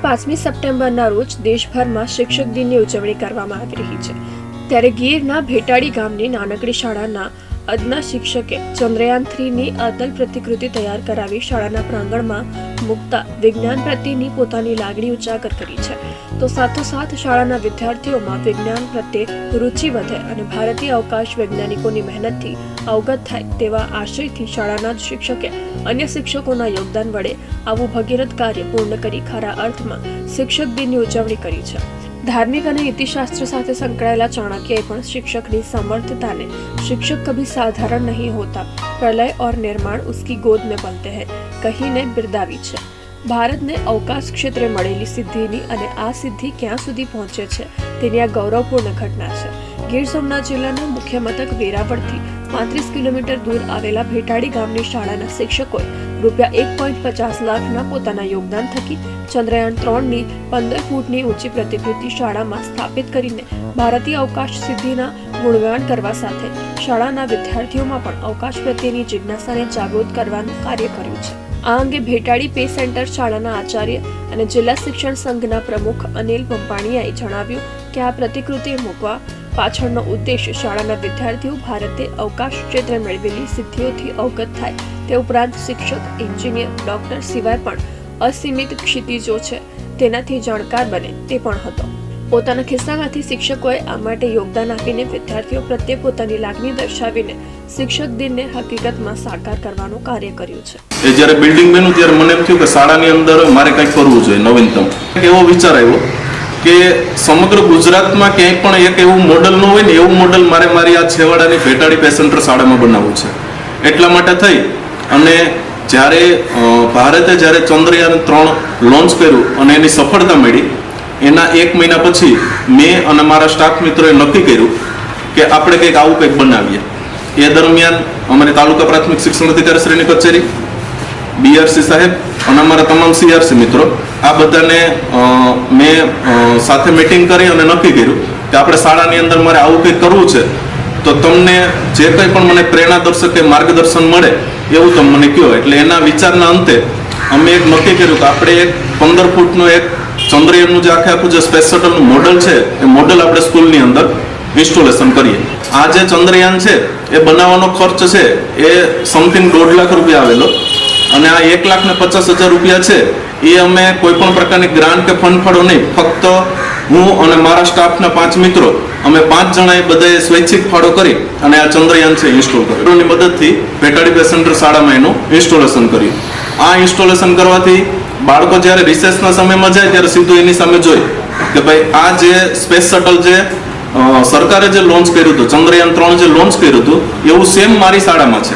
5મી સપ્ટેમ્બરના રોજ દેશભરમાં શિક્ષક દિનની ઉજવણી કરવામાં આવી રહી છે। ત્યારે ગીરના ભેટાડી ગામની નાનકડી શાળાના અદના શિક્ષકે ચંદ્રયાન-3ની અદલ પ્રતિકૃતિ તૈયાર કરાવી શાળાના પ્રાંગણમાં મૂકતા વિજ્ઞાન પ્રત્યેની પોતાની લાગણી ઉજાગર કરી છે। તો સાથોસાથ શાળાના વિદ્યાર્થીઓમાં વિજ્ઞાન પ્રત્યે રુચિ વધે અને ભારતીય અવકાશ વૈજ્ઞાનિકોની મહેનતથી અવગત થાય તેવા આશયથી શાળાના શિક્ષકે અન્ય શિક્ષકોના યોગદાન વડે આવું ભગીરથ કાર્ય પૂર્ણ કરી ખરા અર્થમાં શિક્ષક દિનની ઉજવણી કરી છે। धार्मिक और नीतिशास्त्र साथ संकળાયેલા चाणक्य પણ शिक्षक सामर्थ्यता ने शिक्षक कभी साधारण नहीं होता, प्रलय और निर्माण उसकी गोद में पलते हैं कहीने बिरदावी છે। ભારતને અવકાશ ક્ષેત્રે મળેલી સિદ્ધિની અને આ સિદ્ધિ ક્યાં સુધી પહોંચે છે તેની આ ગૌરવપૂર્ણ ઘટના છે। ગીર સોમનાથ જિલ્લાના મુખ્ય મથક વેરાવળથી 35 કિલોમીટર દૂર આવેલા ભેટાડી ગામની શાળાના શિક્ષકોએ ₹1.50 લાખના પોતાના યોગદાન થકી ચંદ્રયાન-3ની 15 ફૂટની ઊંચી પ્રતિકૃતિ શાળામાં સ્થાપિત કરીને ભારતીય અવકાશ સિદ્ધિના ગુણગાન કરવા સાથે શાળાના વિદ્યાર્થીઓમાં પણ અવકાશ પ્રત્યેની જિજ્ઞાસાને જાગૃત કરવાનું કાર્ય કર્યું છે। આ અંગે ભેટાડી પે સેન્ટર શાળાના આચાર્ય અને જિલ્લા શિક્ષણ સંઘના પ્રમુખ અનિલ પંપાણીયાએ જણાવ્યું કે આ પ્રતિકૃતિ મૂકવા પાછળનો ઉદ્દેશ શાળાના વિદ્યાર્થીઓ ભારતે અવકાશ ક્ષેત્રે મેળવેલી સિદ્ધિઓથી અવગત થાય તે ઉપરાંત શિક્ષક, એન્જિનિયર, ડોક્ટર સિવાય પણ અસીમિત ક્ષિતિજો છે તેનાથી જાણકાર બને તે પણ હતો। પોતાના ખિસ્સામાંથી શિક્ષકોએ આ માટે યોગદાન આપીને વિદ્યાર્થીઓ પ્રત્યે પોતાની લાગણી દર્શાવીને શિક્ષક દિનને હકીકતમાં સાકાર કરવાનું કાર્ય કર્યું છે। એ જ્યારે બિલ્ડિંગ બન્યું ત્યારે મને એમ થયું કે શાળાની અંદર મારે કંઈક કરવું જોઈએ નવીનતમ। એવો વિચાર આવ્યો કે સમગ્ર ગુજરાતમાં ક્યાંય પણ એક એવું મોડલ ન હોય ને એવું મોડલ મારી આ છેવાડાની ભેટાડી પે સેન્ટર શાળામાં બનાવવું છે। એટલા માટે થઈ અને ભારતે જ્યારે ચંદ્રયાન-3 લોન્ચ કર્યું અને એની સફળતા મળી એના 1 મહિના પછી મેં અને મારા સ્ટાફ મિત્રોએ નક્કી કર્યું કે આપણે કંઈક આવું કંઈક બનાવીએ। એ દરમિયાન અમારી તાલુકા પ્રાથમિક શિક્ષણ અધિકારીશ્રીની કચેરી, બીઆરસી સાહેબ અને અમારા તમામ સીઆરસી મિત્રો આ બધાને મેં સાથે મીટિંગ કરી અને નક્કી કર્યું કે આપણે શાળાની અંદર મારે આવું કંઈક કરવું છે તો તમને જે કંઈ પણ મને પ્રેરણાદર્શક કે માર્ગદર્શન મળે એવું તમે મને કહો। એટલે એના વિચારના અંતે અમે એક નક્કી કર્યું કે આપણે એક 15 ફૂટનું એક ચંદ્રયાનનું જે આખું જે સ્પેસ શટલનું મોડલ છે એ મોડલ આપણે સ્કૂલની અંદર ઇન્સ્ટોલેશન કરીએ। આ જે ચંદ્રયાન છે એ બનાવવાનો ખર્ચ છે એ સમથિંગ 1.5 લાખ રૂપિયા આવેલો અને આ 1,50,000 રૂપિયા છે એ અમે કોઈ પણ પ્રકારની ગ્રાન્ટ કે ફંડ ફાળો નહીં, ફક્ત હું અને મારા સ્ટાફના 5 મિત્રો અમે 5 જણાએ બધાએ સ્વૈચ્છિક ફાળો કરી અને આ ચંદ્રયાન છે ઇન્સ્ટોલ કર્યું। એની મદદથી ભેટાડી પે સેન્ટર શાળામાં એનું ઇન્સ્ટોલેશન કર્યું। આ ઇન્સ્ટોલેશન કરવાથી બાળકો જ્યારે રિસેસના સમયમાં જાય ત્યારે સીધું એની સામે જોઈ કે ભાઈ આ જે સ્પેસ શટલ જે સરકારે જે લોન્ચ કર્યું હતું, ચંદ્રયાન-3 જે લોન્ચ કર્યું હતું એવું સેમ મારી શાળામાં છે।